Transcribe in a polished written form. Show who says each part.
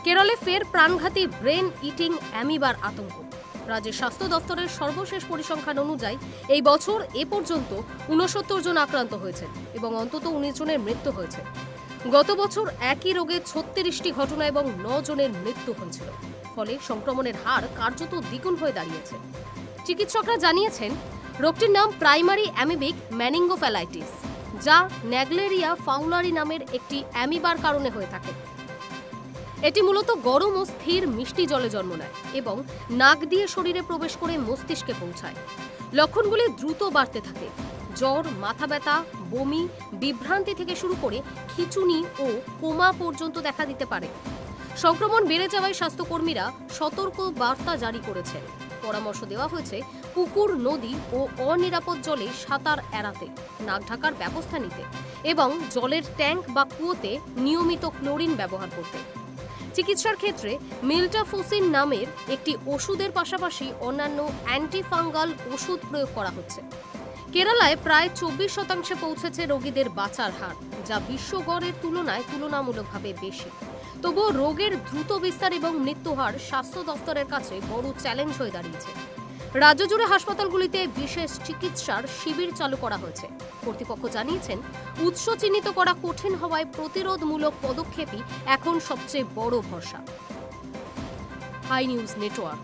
Speaker 1: কেরলে ফের প্রাণঘাতী ব্রেন ইটিং অ্যামিবার আতঙ্ক। রাজ্যের স্বাস্থ্য দফতরের সর্বশেষ পরিসংখ্যান অনুযায়ী এই বছর এ পর্যন্ত ৬৯ জন আক্রান্ত হয়েছেন এবং অন্তত ১৯ জনের মৃত্যু হয়েছে। গত বছর একই রোগে ৩৬টি ঘটনা এবং ৯ জনের মৃত্যু হয়েছিল। ফলে সংক্রমণের হার কার্যত দ্বিগুণ হয়ে দাঁড়িয়েছে। চিকিৎসকরা জানিয়েছেন, রোগটির নাম প্রাইমারি অ্যামিবিক ম্যানিঙ্গোফ্যালাইটিস, যা ন্যাগলেরিয়া ফাউলারি নামের একটি অ্যামিবার কারণে হয়ে থাকে। এটি মূলত গরম ও স্থির মিষ্টি জলে জন্ম নেয় এবং নাক দিয়ে শরীরে প্রবেশ করে মস্তিষ্কে পৌঁছায়। লক্ষণগুলি দ্রুত বাড়তে থাকে। জ্বর, মাথা ব্যথা, বমি, বিভ্রান্তি থেকে শুরু করে খিঁচুনি ও কোমা পর্যন্ত দেখা দিতে পারে। সংক্রমণ বেড়ে যাওয়ায় স্বাস্থ্যকর্মীরা সতর্ক বার্তা জারি করেছেন। পরামর্শ দেওয়া হয়েছে পুকুর, নদী ও অনিরাপদ জলে সাঁতার এড়াতে, নাক ঢাকার ব্যবস্থা নিতে এবং জলের ট্যাঙ্ক বা কুয়োতে নিয়মিত ক্লোরিন ব্যবহার করতে। চিকিৎসার ক্ষেত্রে মিল্টাফোসিন নামের একটি ওষুধের পাশাপাশি অন্যান্য অ্যান্টিফাঙ্গাল ওষুধ প্রয়োগ করা হচ্ছে। কেরালায় প্রায় ২৪% পৌঁছেছে রোগীদের বাঁচার হার, যা বিশ্ব গড়ের তুলনায় তুলনামূলকভাবে বেশি। তবুও রোগের দ্রুত বিস্তার এবং মৃত্যুহার স্বাস্থ্য দফতরের কাছে বড় চ্যালেঞ্জ হয়ে দাঁড়িয়েছে। রাজ্য জুড়ে হাসপাতালগুলিতে বিশেষ চিকিৎসার শিবির চালু করা হয়েছে। কর্তৃপক্ষ জানিয়েছেন, উৎস চিহ্নিত করা কঠিন হওয়ায় প্রতিরোধমূলক পদক্ষেপই এখন সবচেয়ে বড় ভরসা। Hi news network.